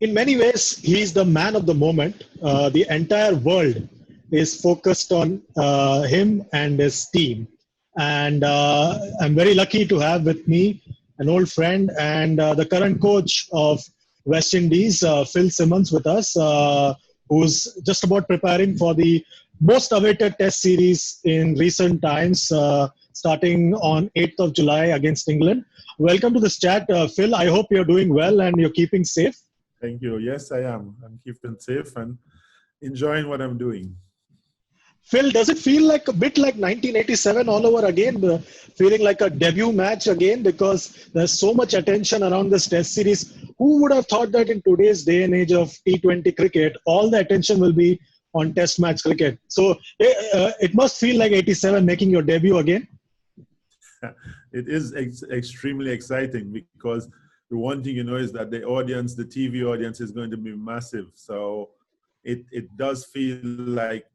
In many ways, he's the man of the moment. The entire world is focused on him and his team. And I'm very lucky to have with me an old friend and the current coach of West Indies, Phil Simmons, with us, who's just about preparing for the most awaited test series in recent times, starting on 8th of July against England. Welcome to this chat, Phil. I hope you're doing well and you're keeping safe. Thank you. Yes, I am. I'm keeping safe and enjoying what I'm doing. Phil, does it feel like a bit like 1987 all over again, feeling like a debut match again? Because there's so much attention around this test series. Who would have thought that in today's day and age of T20 cricket, all the attention will be on test match cricket? So it must feel like 87 making your debut again. It is extremely exciting because the one thing you know is that the audience, the TV audience is going to be massive. So it does feel like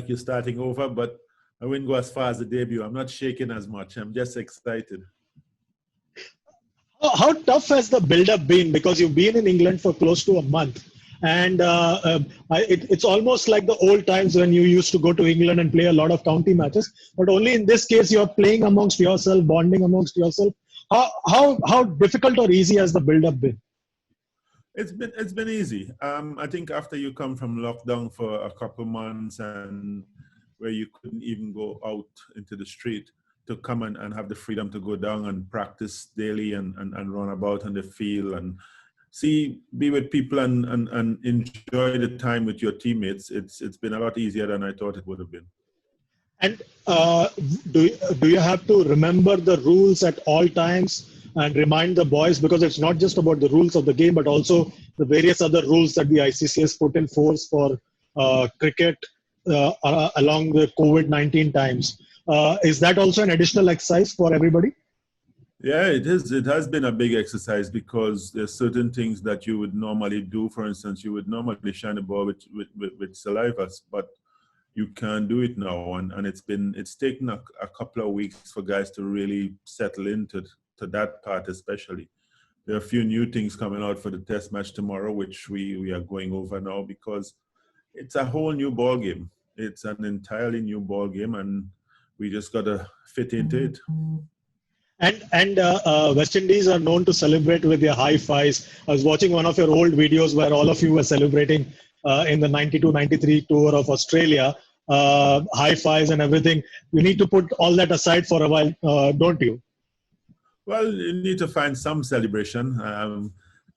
you're starting over, but I wouldn't go as far as the debut. I'm not shaking as much. I'm just excited. How tough has the build-up been? Because you've been in England for close to a month. And it's almost like the old times when you used to go to England and play a lot of county matches. But only in this case, you're playing amongst yourself, bonding amongst yourself. How difficult or easy has the build-up been? It's been easy. I think after you come from lockdown for a couple months and where you couldn't even go out into the street, to come and have the freedom to go down and practice daily and run about on the field and be with people and enjoy the time with your teammates. It's been a lot easier than I thought it would have been. And do you have to remember the rules at all times and remind the boys, because it's not just about the rules of the game, but also the various other rules that the ICC has put in force for cricket along the COVID-19 times. Is that also an additional exercise for everybody? Yeah, it is. It has been a big exercise because there's certain things that you would normally do. For instance, you would normally shine a ball with saliva, but you can't do it now. And it's taken a couple of weeks for guys to really settle into that part especially. There are a few new things coming out for the test match tomorrow, which we are going over now because it's a whole new ball game. It's an entirely new ball game, and we just got to fit into it. And West Indies are known to celebrate with their high fives. I was watching one of your old videos where all of you were celebrating in the 92-93 tour of Australia, high fives and everything. You need to put all that aside for a while, don't you? Well, you need to find some celebration.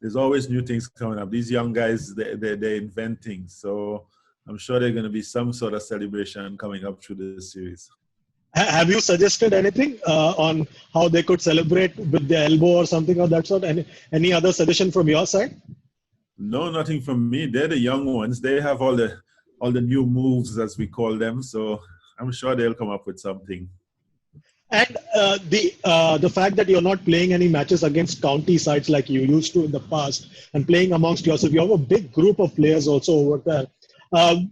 There's always new things coming up. These young guys, they invent things. So I'm sure there's going to be some sort of celebration coming up through this series. Have you suggested anything on how they could celebrate with their elbow or something of that sort? Any other suggestion from your side? No, nothing from me. They're the young ones. They have all the new moves, as we call them. So I'm sure they'll come up with something. And the fact that you're not playing any matches against county sides like you used to in the past and playing amongst yourself, you have a big group of players also over there.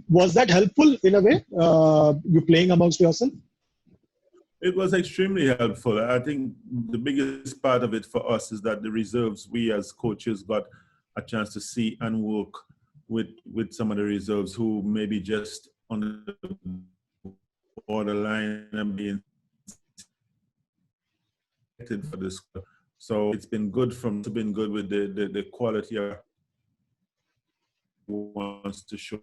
Was that helpful in a way, you playing amongst yourself? It was extremely helpful. I think the biggest part of it for us is that the reserves, we as coaches got a chance to see and work with some of the reserves who maybe just on the borderline and being for this. So it's been good with the quality of wants to show,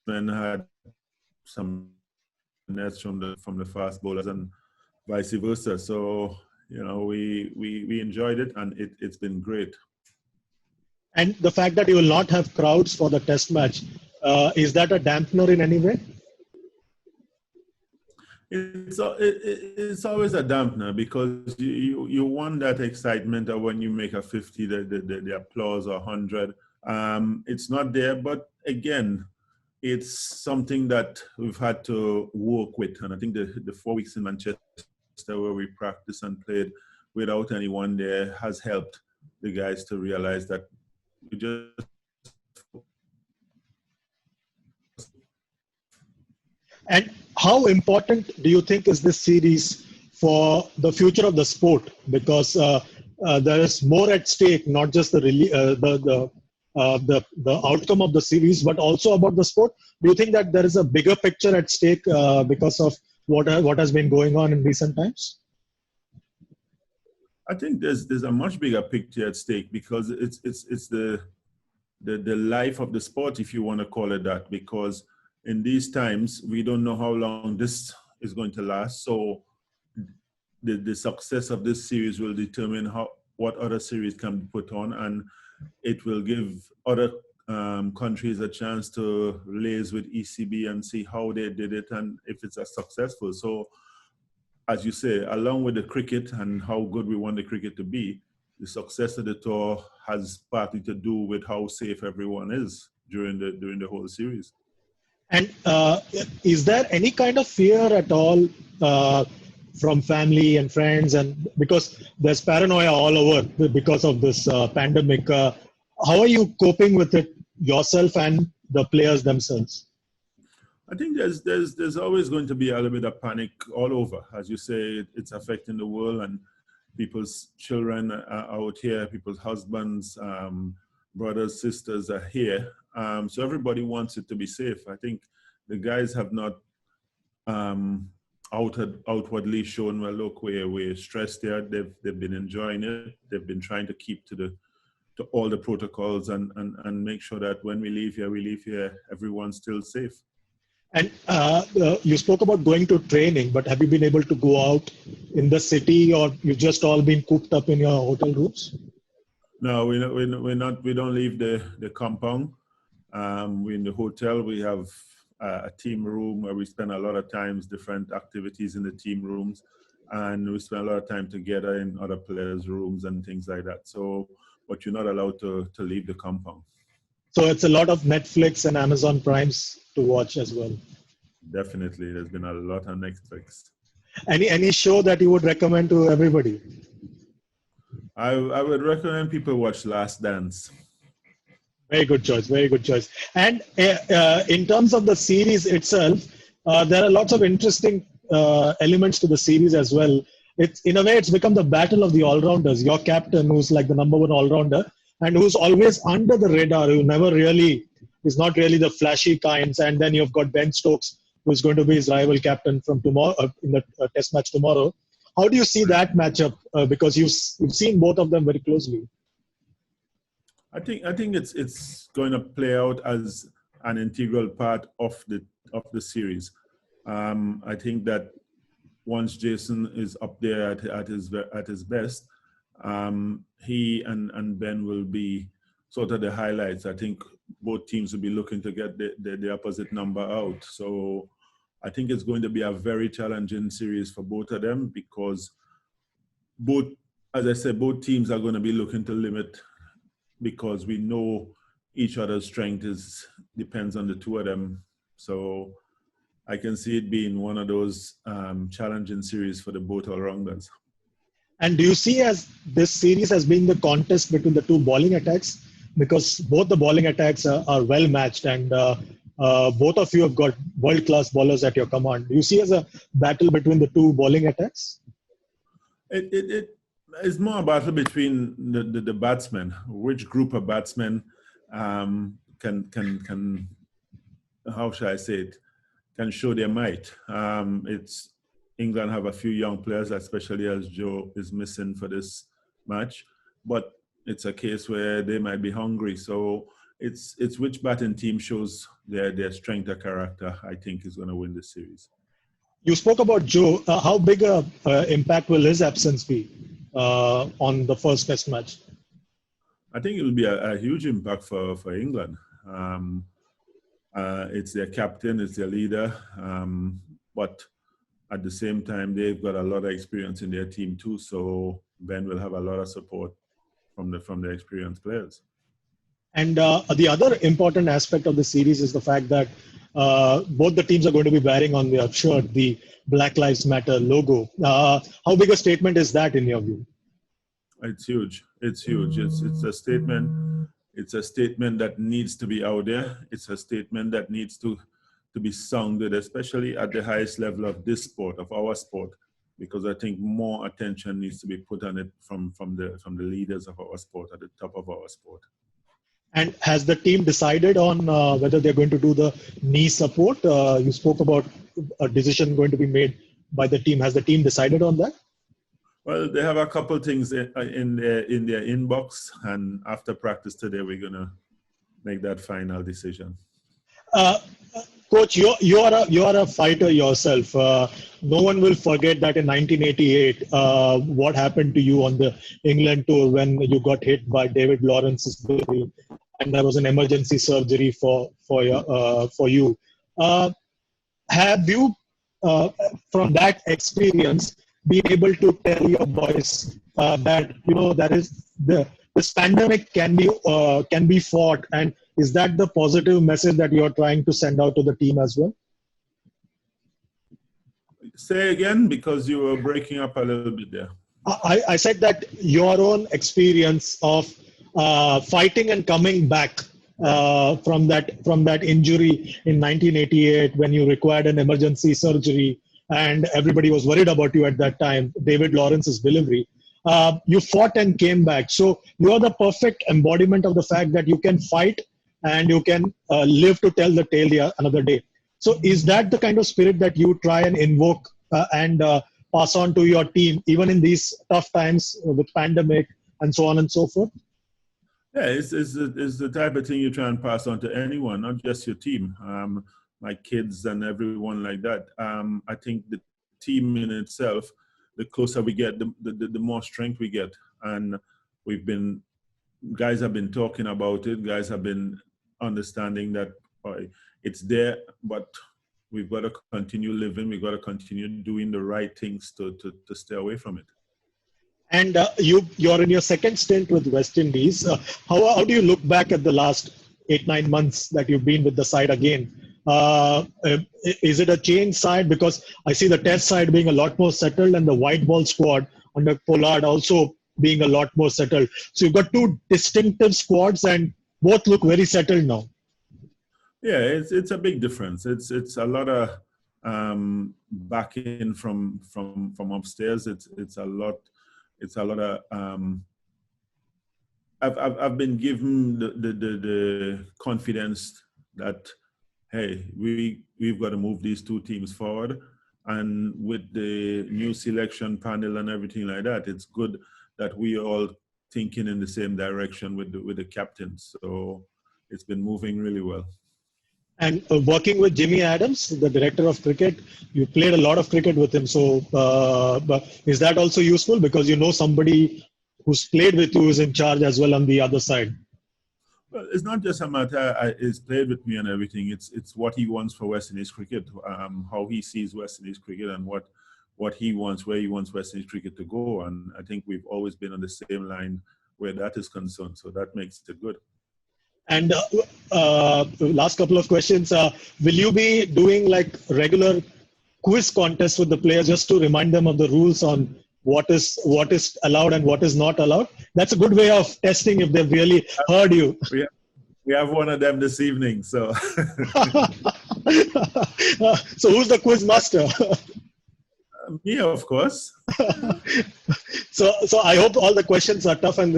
and had some nets from the fast bowlers and vice versa. So we enjoyed it, and it's been great. And the fact that you will not have crowds for the test match, is that a dampener in any way? It's always a dampener because you want that excitement of when you make a 50, the applause, or 100. It's not there, but again, it's something that we've had to work with. And I think the 4 weeks in Manchester where we practiced and played without anyone there has helped the guys to realize that we just... And how important do you think is this series for the future of the sport? Because there is more at stake, not just the the outcome of the series, but also about the sport? Do you think that there is a bigger picture at stake because of what has been going on in recent times? I think there's a much bigger picture at stake because it's the life of the sport, if you want to call it that, because in these times we don't know how long this is going to last. So the success of this series will determine what other series can be put on, and it will give other countries a chance to liaise with ECB and see how they did it and if it's as successful. So as you say, along with the cricket and how good we want the cricket to be, the success of the tour has partly to do with how safe everyone is during the whole series. And is there any kind of fear at all from family and friends? And because there's paranoia all over because of this pandemic, how are you coping with it yourself and the players themselves? I think there's always going to be a little bit of panic all over. As you say, it's affecting the world, and people's children are out here, people's husbands, brothers, sisters are here. So everybody wants it to be safe. I think the guys have not outwardly shown, well, look, we're stressed here. They've been enjoying it. They've been trying to keep to all the protocols and make sure that when we leave here, everyone's still safe. And you spoke about going to training, but have you been able to go out in the city, or you've just all been cooped up in your hotel rooms? No, we don't leave the compound. We're in the hotel. We have a team room where we spend a lot of times, different activities in the team rooms, and we spend a lot of time together in other players' rooms and things like that. So, but you're not allowed to leave the compound. So it's a lot of Netflix and Amazon Primes to watch as well. Definitely, there's been a lot on Netflix. Any show that you would recommend to everybody? I would recommend people watch Last Dance. Very good choice. Very good choice. And in terms of the series itself, there are lots of interesting elements to the series as well. It's in a way, it's become the battle of the all-rounders. Your captain, who's like the number one all-rounder, and who's always under the radar, who never really is not really the flashy kinds. And then you've got Ben Stokes, who's going to be his rival captain from tomorrow in the test match tomorrow. How do you see that matchup? Because you've seen both of them very closely. I think it's going to play out as an integral part of the series. I think that once Jason is up there at his best, he and Ben will be sort of the highlights. I think both teams will be looking to get the opposite number out. So I think it's going to be a very challenging series for both of them because both, as I said, both teams are going to be looking to limit, because we know each other's strength depends on the two of them. So I can see it being one of those challenging series for the both all-rounders. And do you see as this series as being the contest between the two bowling attacks? Because both the bowling attacks are well matched, and both of you have got world-class bowlers at your command. Do you see as a battle between the two bowling attacks? It's more a battle between the batsmen. Which group of batsmen can how shall I say it, can show their might. It's England have a few young players, especially as Joe is missing for this match, but it's a case where they might be hungry. So it's which batting team shows their strength of character, I think, is going to win this series. You spoke about Joe. How big a impact will his absence be on the first test match? I think it will be a huge impact for England. It's their captain, it's their leader, but at the same time, they've got a lot of experience in their team too. So Ben will have a lot of support from the experienced players. And the other important aspect of the series is the fact that both the teams are going to be wearing on their shirt the Black Lives Matter logo. How big a statement is that in your view? It's huge. It's huge. It's a statement. It's a statement that needs to be out there. It's a statement that needs to be sounded, especially at the highest level of this sport, of our sport, because I think more attention needs to be put on it from the leaders of our sport, at the top of our sport. And has the team decided on whether they're going to do the knee support? You spoke about a decision going to be made by the team. Has the team decided on that? Well, they have a couple things in their inbox, and after practice today, we're gonna make that final decision. Uh, Coach, you are a fighter yourself. No one will forget that in 1988, what happened to you on the England tour when you got hit by David Lawrence's delivery, and there was an emergency surgery for you. Uh, have you, from that experience, been able to tell your boys that that is this pandemic can be fought, and is that the positive message that you're trying to send out to the team as well? Say again, because you were breaking up a little bit there. I said that your own experience of fighting and coming back from that injury in 1988 when you required an emergency surgery and everybody was worried about you at that time, David Lawrence's delivery. You fought and came back. So you are the perfect embodiment of the fact that you can fight and you can live to tell the tale another day. So is that the kind of spirit that you try and invoke and pass on to your team, even in these tough times with pandemic and so on and so forth? Yeah, it's the type of thing you try and pass on to anyone, not just your team, my kids and everyone like that. I think the team in itself, the closer we get, the more strength we get. And guys have been talking about it. Guys have been understanding that it's there, but we've got to continue living. We've got to continue doing the right things to stay away from it. And you're in your second stint with West Indies. How do you look back at the last 8-9 months that you've been with the side again? Is it a change side? Because I see the test side being a lot more settled and the white ball squad under Pollard also being a lot more settled. So you've got two distinctive squads and both look very settled now. Yeah, it's a big difference. It's a lot of backing from upstairs. It's a lot of I've been given the confidence that, hey, we've got to move these two teams forward, and with the new selection panel and everything like that, it's good that we are all thinking in the same direction with the captains. So it's been moving really well. And working with Jimmy Adams, the director of cricket, you played a lot of cricket with him. So but is that also useful? Because you know somebody who's played with you is in charge as well on the other side. Well, it's not just a matter he's played with me and everything. It's what he wants for West Indies cricket, how he sees West Indies cricket and what he wants, where he wants West Indies cricket to go. And I think we've always been on the same line where that is concerned. So that makes it good. And last couple of questions. Will you be doing like regular quiz contests with the players just to remind them of the rules on what is allowed and what is not allowed? That's a good way of testing if they've really heard you. We have one of them this evening. So, so who's the quiz master? Me, of course. So I hope all the questions are tough, and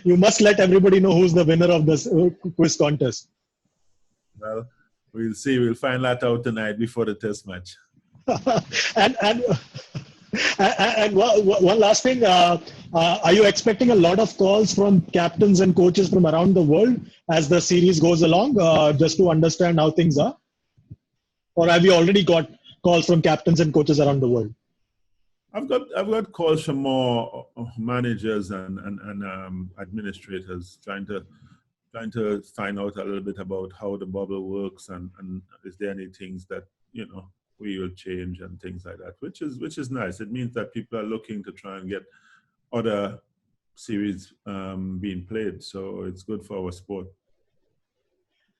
you must let everybody know who's the winner of this quiz contest. Well, we'll see. We'll find that out tonight before the test match. and one last thing, are you expecting a lot of calls from captains and coaches from around the world as the series goes along, just to understand how things are? Or have you already got calls from captains and coaches around the world? I've got calls from more managers and administrators trying to find out a little bit about how the bubble works and is there any things that we will change and things like that, which is nice. It means that people are looking to try and get other series being played. So it's good for our sport.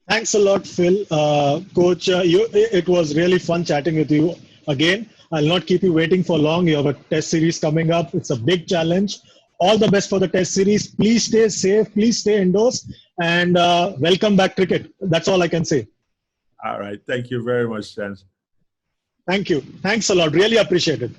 Thanks a lot, Phil. Coach, it was really fun chatting with you again. I'll not keep you waiting for long. You have a test series coming up. It's a big challenge. All the best for the test series. Please stay safe. Please stay indoors. And welcome back, cricket. That's all I can say. All right. Thank you very much, Chance. Thank you. Thanks a lot. Really appreciate it.